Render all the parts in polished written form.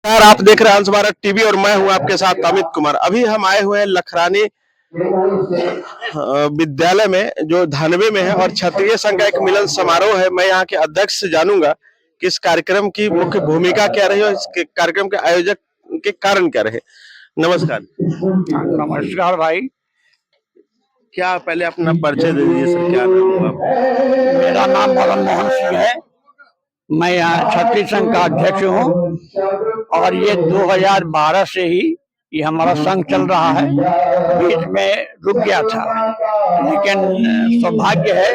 यार आप देख रहे हैं हंस भारत टीवी और मैं हूं आपके साथ अमित कुमार। अभी हम आए हुए हैं लखरानी विद्यालय में जो धानवे में है और क्षत्रिय संघ का एक मिलन समारोह है। मैं यहाँ के अध्यक्ष से जानूंगा कि इस कार्यक्रम की मुख्य भूमिका क्या रही और इस कार्यक्रम के आयोजक के कारण क्या रहे। नमस्कार। नमस्कार भाई। क्या पहले अपना परिचय दे दीजिए सर, क्या नाम हुआ आपका? मेरा नाम मदन मोहन सिंह है। मैं यहाँ क्षत्रिय संघ का अध्यक्ष हूँ और ये 2012 से ही ये हमारा संघ चल रहा है। बीच में रुक गया था, लेकिन सौभाग्य है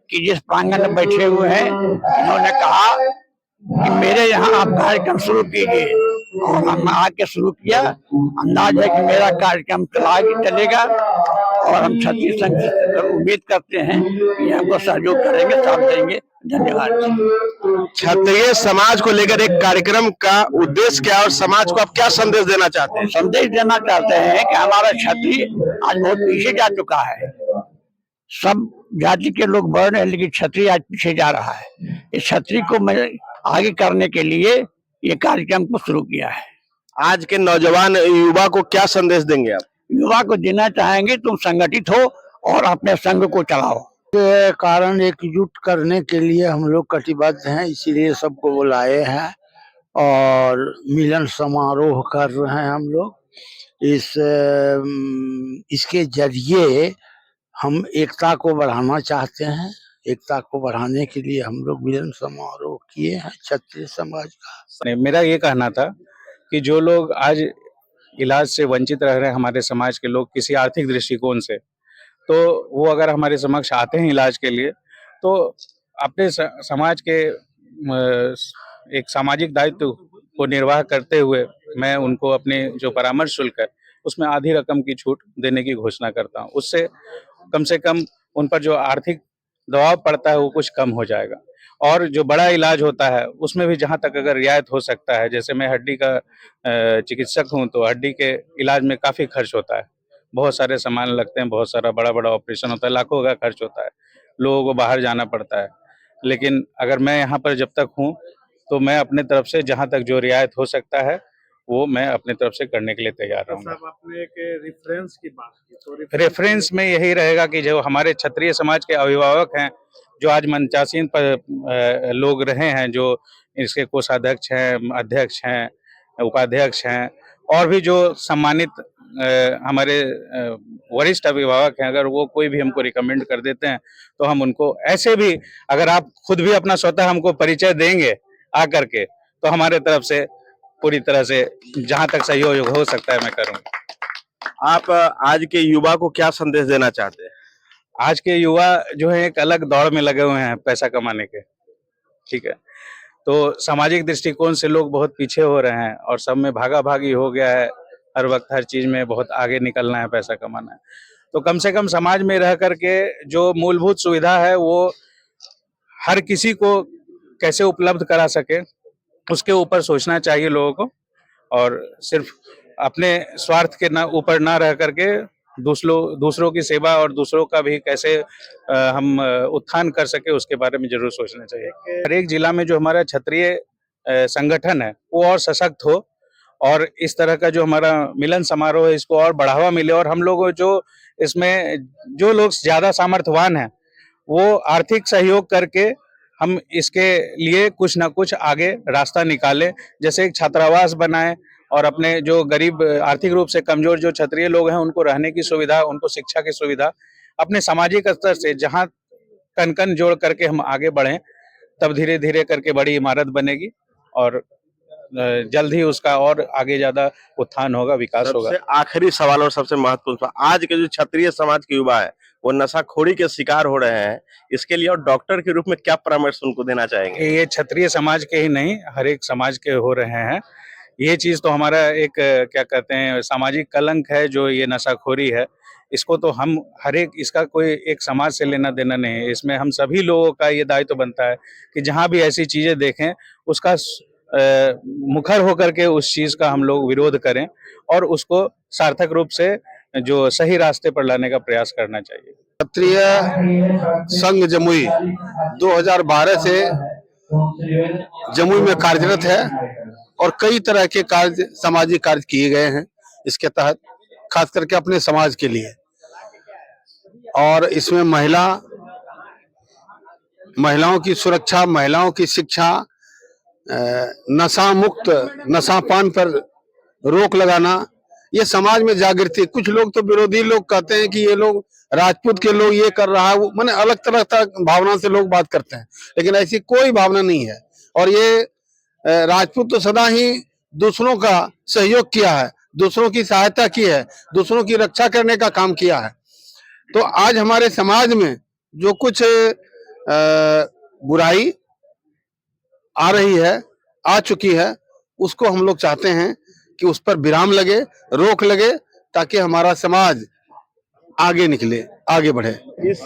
कि जिस प्रांगण में बैठे हुए हैं इन्होंने कहा कि मेरे यहाँ आप कार्यक्रम शुरू कीजिए और हम आके शुरू किया। अंदाज है कि मेरा कार्यक्रम चलेगा और हम क्षत्रिय संघ से उम्मीद करते हैं कि हमको सहयोग करेंगे, साथ देंगे। धन्यवाद। क्षत्रिय समाज को लेकर एक कार्यक्रम का उद्देश्य क्या और समाज को आप क्या संदेश देना चाहते हैं? संदेश देना चाहते हैं कि हमारा क्षत्रिय आज बहुत पीछे जा चुका है। सब जाति के लोग बढ़ रहे हैं लेकिन क्षत्रिय आज पीछे जा रहा है। इस क्षत्रिय को मैं आगे करने के लिए ये कार्यक्रम को शुरू किया है। आज के नौजवान युवा को क्या संदेश देंगे आप? युवा को देना चाहेंगे तुम संगठित हो और अपने संघ को चलाओ। के कारण एकजुट करने के लिए हम लोग कटिबद्ध हैं, इसीलिए सबको बुलाए हैं और मिलन समारोह कर रहे हैं हम लोग। इसके जरिए हम एकता को बढ़ाना चाहते हैं। एकता को बढ़ाने के लिए हम लोग मिलन समारोह किए हैं क्षत्रिय समाज का। मेरा ये कहना था कि जो लोग आज इलाज से वंचित रह रहे हैं, हमारे समाज के लोग किसी आर्थिक दृष्टिकोण से, तो वो अगर हमारे समक्ष आते हैं इलाज के लिए तो अपने समाज के एक सामाजिक दायित्व को निर्वाह करते हुए मैं उनको अपने जो परामर्श शुल्क है उसमें आधी रकम की छूट देने की घोषणा करता हूँ। उससे कम से कम उन पर जो आर्थिक दबाव पड़ता है वो कुछ कम हो जाएगा। और जो बड़ा इलाज होता है उसमें भी जहाँ तक अगर रियायत हो सकता है, जैसे मैं हड्डी का चिकित्सक हूँ तो हड्डी के इलाज में काफ़ी खर्च होता है, बहुत सारे सामान लगते हैं, बहुत सारा बड़ा बड़ा ऑपरेशन होता है, लाखों का खर्च होता है, लोगों को बाहर जाना पड़ता है। लेकिन अगर मैं यहाँ पर जब तक हूँ तो मैं अपने तरफ से जहाँ तक जो रियायत हो सकता है वो मैं अपने तरफ से करने के लिए तैयार रहूँगा। आपने एक रेफरेंस की बात की तो रेफरेंस में यही रहेगा कि जो हमारे क्षत्रिय समाज के अभिभावक हैं, जो आज मंचासीन पर लोग रहे हैं, जो इसके कोषाध्यक्ष हैं, अध्यक्ष हैं, उपाध्यक्ष हैं और भी जो सम्मानित हमारे वरिष्ठ अभिभावक हैं, अगर वो कोई भी हमको रिकमेंड कर देते हैं तो हम उनको, ऐसे भी अगर आप खुद भी अपना स्वतः हमको परिचय देंगे आकर के तो हमारे तरफ से पूरी तरह से जहां तक सहयोग हो सकता है मैं करूंगा। आप आज के युवा को क्या संदेश देना चाहते हैं? आज के युवा जो है एक अलग दौड़ में लगे हुए हैं पैसा कमाने के, ठीक है, तो सामाजिक दृष्टिकोण से लोग बहुत पीछे हो रहे हैं और सब में भागा भागी हो गया है। हर वक्त हर चीज में बहुत आगे निकलना है, पैसा कमाना है। तो कम से कम समाज में रह करके जो मूलभूत सुविधा है वो हर किसी को कैसे उपलब्ध करा सके उसके ऊपर सोचना चाहिए लोगों को, और सिर्फ अपने स्वार्थ के ऊपर ना रह करके दूसरों की सेवा और दूसरों का भी कैसे हम उत्थान कर सके उसके बारे में जरूर सोचना चाहिए। हर एक जिला में जो हमारा क्षत्रिय संगठन है वो और सशक्त हो और इस तरह का जो हमारा मिलन समारोह है इसको और बढ़ावा मिले और हम लोग जो इसमें जो लोग ज्यादा सामर्थ्यवान हैं वो आर्थिक सहयोग करके हम इसके लिए कुछ ना कुछ आगे रास्ता निकालें। जैसे एक छात्रावास बनाएं और अपने जो गरीब आर्थिक रूप से कमजोर जो क्षत्रिय लोग हैं उनको रहने की सुविधा, उनको शिक्षा की सुविधा, अपने सामाजिक स्तर से जहां कन कन जोड़ करके हम आगे बढ़ें तब धीरे धीरे करके बड़ी इमारत बनेगी और जल्द ही उसका और आगे ज्यादा उत्थान होगा, विकास होगा। आखिरी सवाल और सबसे महत्वपूर्ण सवाल, आज के जो क्षत्रिय समाज के युवा है वो नशाखोरी के शिकार हो रहे हैं, इसके लिए और डॉक्टर के रूप में क्या परामर्श उनको देना चाहेंगे? ये क्षत्रिय समाज के ही नहीं, हर एक समाज के हो रहे हैं। ये चीज तो हमारा एक क्या कहते हैं सामाजिक कलंक है जो ये नशाखोरी है। इसको तो हम हर एक, इसका कोई एक समाज से लेना देना नहीं है, इसमें हम सभी लोगों का ये दायित्व बनता है कि जहां भी ऐसी चीजें देखें उसका मुखर होकर के उस चीज का हम लोग विरोध करें और उसको सार्थक रूप से जो सही रास्ते पर लाने का प्रयास करना चाहिए। क्षत्रिय संघ जमुई 2012 से जमुई में कार्यरत है और कई तरह के कार्य, सामाजिक कार्य किए गए हैं इसके तहत, खास करके अपने समाज के लिए। और इसमें महिलाओं की सुरक्षा, महिलाओं की शिक्षा, नशा मुक्त, नशापान पर रोक लगाना, ये समाज में जागृति। कुछ लोग तो विरोधी लोग कहते हैं कि ये लोग राजपूत के लोग ये कर रहा है, वो माने अलग तरह भावना से लोग बात करते हैं, लेकिन ऐसी कोई भावना नहीं है। और ये राजपूत तो सदा ही दूसरों का सहयोग किया है, दूसरों की सहायता की है, दूसरों की रक्षा करने का काम किया है। तो आज हमारे समाज में जो कुछ बुराई आ रही है, आ चुकी है, उसको हम लोग चाहते हैं कि उस पर विराम लगे, रोक लगे, ताकि हमारा समाज आगे निकले, आगे बढ़े। इस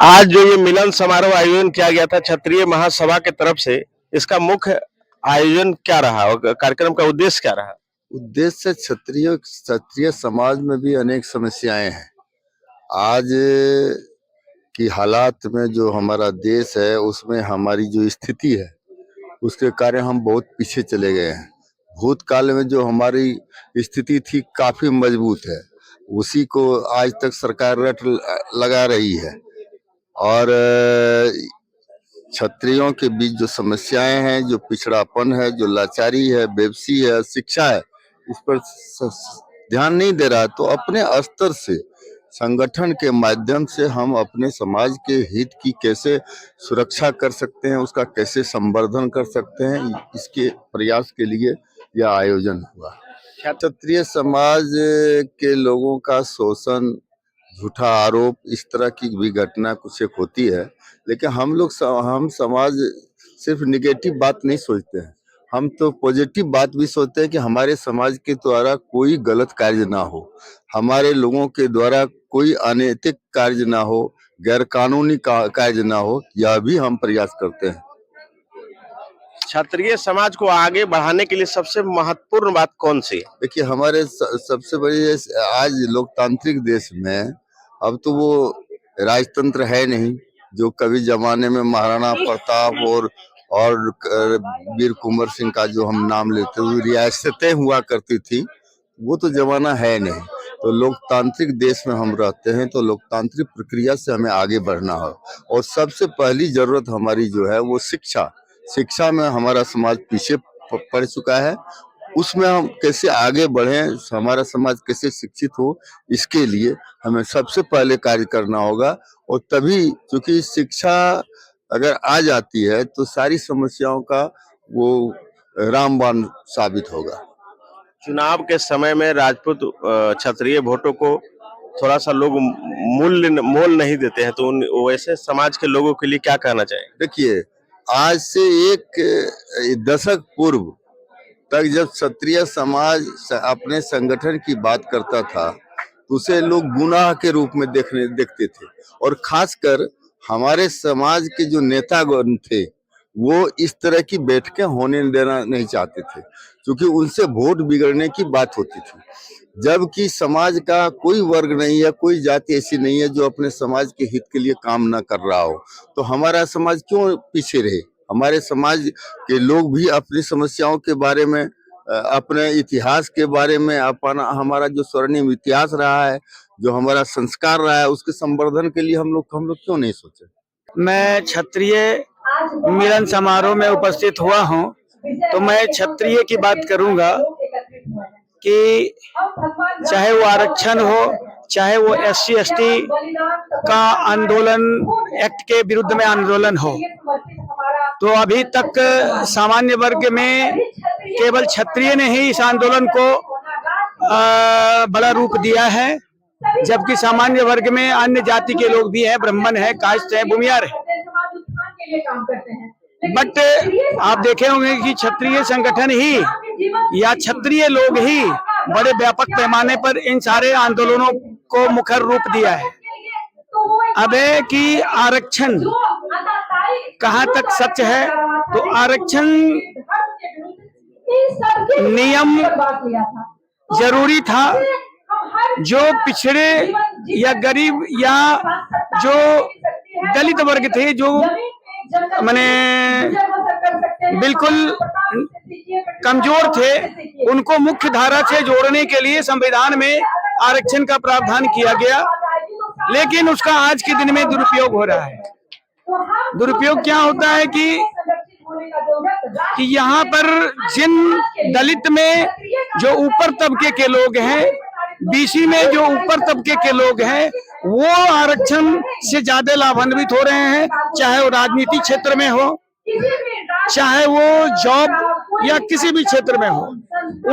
आज जो ये मिलन समारोह आयोजन किया गया था क्षत्रिय महासभा की तरफ से, इसका मुख्य आयोजन क्या रहा और कार्यक्रम का उद्देश्य क्या रहा? उद्देश्य क्षत्रिय समाज में भी अनेक समस्याएं हैं। आज की हालात में जो हमारा देश है, उसमें हमारी जो स्थिति है, उसके कारण हम बहुत पीछे चले गए हैं। भूतकाल में जो हमारी स्थिति थी काफी मजबूत है, उसी को आज तक सरकार रट लगा रही है। और क्षत्रियों के बीच जो समस्याएं हैं, जो पिछड़ापन है, जो लाचारी है, बेबसी है, शिक्षा है, इस पर ध्यान नहीं दे रहा। तो अपने स्तर से संगठन के माध्यम से हम अपने समाज के हित की कैसे सुरक्षा कर सकते हैं, उसका कैसे संवर्धन कर सकते हैं, इसके प्रयास के लिए यह आयोजन हुआ। क्षत्रिय समाज के लोगों का शोषण, झूठा आरोप, इस तरह की भी घटना कुछ एक होती है, लेकिन हम समाज सिर्फ निगेटिव बात नहीं सोचते हैं, हम तो पॉजिटिव बात भी सोचते हैं कि हमारे समाज के द्वारा कोई गलत कार्य ना हो, हमारे लोगों के द्वारा कोई अनैतिक कार्य ना हो, गैर कानूनी कार्य ना हो, यह भी हम प्रयास करते हैं। क्षत्रिय समाज को आगे बढ़ाने के लिए सबसे महत्वपूर्ण बात कौन सी है? देखिए, हमारे सबसे बड़ी आज लोकतांत्रिक देश में अब तो वो राजतंत्र है नहीं, जो कभी जमाने में महाराणा प्रताप और वीर कुंवर सिंह का जो हम नाम लेते हुए रियासतें हुआ करती थी, वो तो जमाना है नहीं। तो लोकतांत्रिक देश में हम रहते हैं, तो लोकतांत्रिक प्रक्रिया से हमें आगे बढ़ना हो, और सबसे पहली जरूरत हमारी जो है वो शिक्षा में हमारा समाज पीछे पड़ चुका है। उसमें हम कैसे आगे बढ़ें, हमारा समाज कैसे शिक्षित हो, इसके लिए हमें सबसे पहले कार्य करना होगा। और तभी, क्योंकि शिक्षा अगर आ जाती है तो सारी समस्याओं का वो रामबाण साबित होगा। चुनाव के समय में राजपूत क्षत्रिय वोटों को थोड़ा सा लोग मोल नहीं देते हैं, तो वैसे समाज के लोगों के लिए क्या कहना चाहिए? देखिए, आज से एक दशक पूर्व तक जब क्षत्रिय समाज अपने संगठन की बात करता था, तो उसे लोग गुनाह के रूप में देखते थे। और खासकर हमारे समाज के जो नेतागण थे, वो इस तरह की बैठकें होने देना नहीं चाहते थे, क्योंकि उनसे वोट बिगड़ने की बात होती थी। जबकि समाज का कोई वर्ग नहीं है, कोई जाति ऐसी नहीं है जो अपने समाज के हित के लिए काम ना कर रहा हो। तो हमारा समाज क्यों पीछे रहे? हमारे समाज के लोग भी अपनी समस्याओं के बारे में, अपने इतिहास के बारे में, हमारा जो स्वर्णिम इतिहास रहा है, जो हमारा संस्कार रहा है, उसके संवर्धन के लिए हम लोग क्यों नहीं सोचे? मैं क्षत्रिय मिलन समारोह में उपस्थित हुआ हूं, तो मैं क्षत्रिय की बात करूंगा कि चाहे वो आरक्षण हो, चाहे वो SC ST का आंदोलन, एक्ट के विरुद्ध में आंदोलन हो, तो अभी तक सामान्य वर्ग में केवल क्षत्रिय ने ही इस आंदोलन को बड़ा रूप दिया है, जबकि सामान्य वर्ग में अन्य जाति के लोग भी हैं, ब्राह्मण है, कायस्थ है, भूमिहार है। बट आप देखे होंगे कि क्षत्रिय संगठन ही या क्षत्रिय लोग ही बड़े व्यापक पैमाने पर इन सारे आंदोलनों को मुखर रूप दिया है। अब है कि आरक्षण कहाँ तक सच है, तो आरक्षण नियम जरूरी था। जो पिछड़े या गरीब या जो दलित वर्ग थे, जो माने बिल्कुल कमजोर थे उनको मुख्य धारा से जोड़ने के लिए संविधान में आरक्षण का प्रावधान किया गया, लेकिन उसका आज के दिन में दुरुपयोग हो रहा है। दुरुपयोग क्या होता है कि यहाँ पर जिन दलित में जो ऊपर तबके के लोग हैं, बीसी में जो ऊपर तबके के लोग हैं, वो आरक्षण से ज्यादा लाभान्वित हो रहे हैं, चाहे वो राजनीतिक क्षेत्र में हो, चाहे वो जॉब या किसी भी क्षेत्र में हो,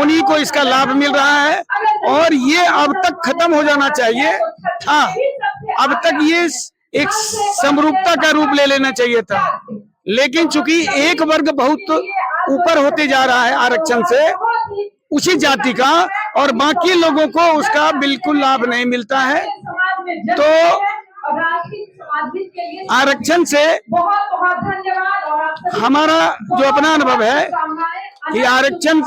उन्हीं को इसका लाभ मिल रहा है। और ये अब तक खत्म हो जाना चाहिए था, अब तक ये एक समरूपता का रूप ले लेना चाहिए था, लेकिन चूंकि एक वर्ग बहुत ऊपर होते जा रहा है आरक्षण से, उसी जाति का, और बाकी लोगों को उसका बिल्कुल लाभ नहीं मिलता है। तो आरक्षण से हमारा जो अपना अनुभव है कि आरक्षण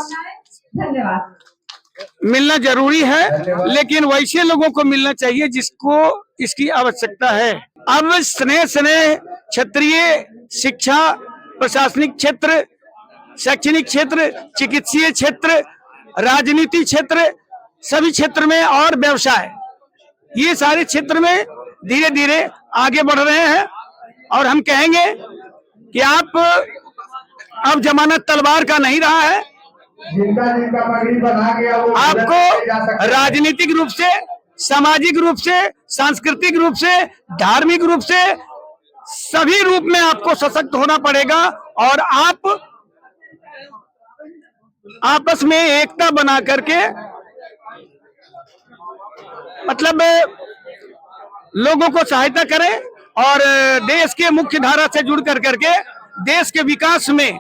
मिलना जरूरी है, लेकिन वैसे लोगों को मिलना चाहिए जिसको इसकी आवश्यकता है। अब स्नेह क्षेत्रीय शिक्षा, प्रशासनिक क्षेत्र, शैक्षणिक क्षेत्र, चिकित्सीय क्षेत्र, राजनीति क्षेत्र, सभी क्षेत्र में और व्यवसाय, ये सारे क्षेत्र में धीरे धीरे आगे बढ़ रहे हैं। और हम कहेंगे कि आप अब जमाना तलवार का नहीं रहा है, आपको राजनीतिक रूप से, सामाजिक रूप से, सांस्कृतिक रूप से, धार्मिक रूप से, सभी रूप में आपको सशक्त होना पड़ेगा। और आप आपस में एकता बना करके, मतलब लोगों को सहायता करें और देश के मुख्य धारा से जुड़ करके देश के विकास में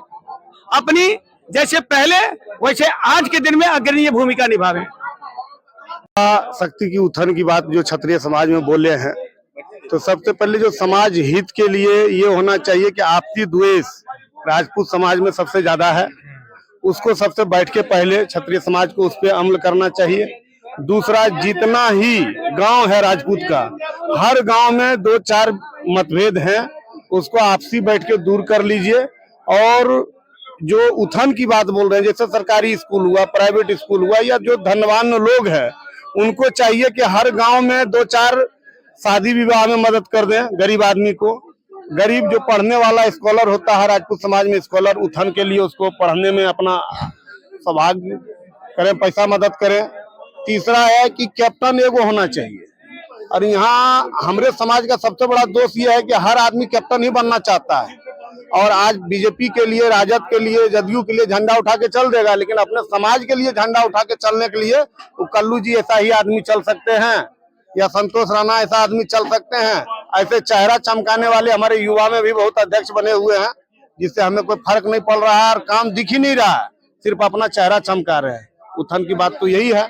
अपनी, जैसे पहले वैसे आज के दिन में अग्रणीय भूमिका निभावें। शक्ति की उत्थान की बात जो क्षत्रिय समाज में बोले हैं, तो सबसे पहले जो समाज हित के लिए ये होना चाहिए कि आपसी द्वेष राजपूत समाज में सबसे ज्यादा है, उसको सबसे बैठ के पहले क्षत्रिय समाज को उस पर अमल करना चाहिए। दूसरा, जितना ही गांव है राजपूत का, हर गांव में 2-4 मतभेद हैं, उसको आपसी बैठ के दूर कर लीजिए। और जो उत्थान की बात बोल रहे हैं, जैसे सरकारी स्कूल हुआ, प्राइवेट स्कूल हुआ, या जो धनवान लोग हैं उनको चाहिए कि हर गांव में 2-4 शादी विवाह में मदद कर दें गरीब आदमी को। गरीब जो पढ़ने वाला स्कॉलर होता है राजपूत समाज में, स्कॉलर उत्थान के लिए उसको पढ़ने में अपना सौभाग्य करें, पैसा मदद करें। तीसरा है कि कैप्टन एगो होना चाहिए। और यहाँ हमारे समाज का सबसे बड़ा दोष ये है कि हर आदमी कैप्टन ही बनना चाहता है, और आज बीजेपी के लिए, राजद के लिए, जदयू के लिए झंडा उठा के चल देगा, लेकिन अपने समाज के लिए झंडा उठा के चलने के लिए वो कल्लू जी ऐसा ही आदमी चल सकते हैं, या संतोष राणा ऐसा आदमी चल सकते हैं। ऐसे चेहरा चमकाने वाले हमारे युवा में भी बहुत अध्यक्ष बने हुए हैं, जिससे हमें कोई फर्क नहीं पड़ रहा है और काम दिख ही नहीं रहा है, सिर्फ अपना चेहरा चमका रहे हैं। उत्थान की बात तो यही है।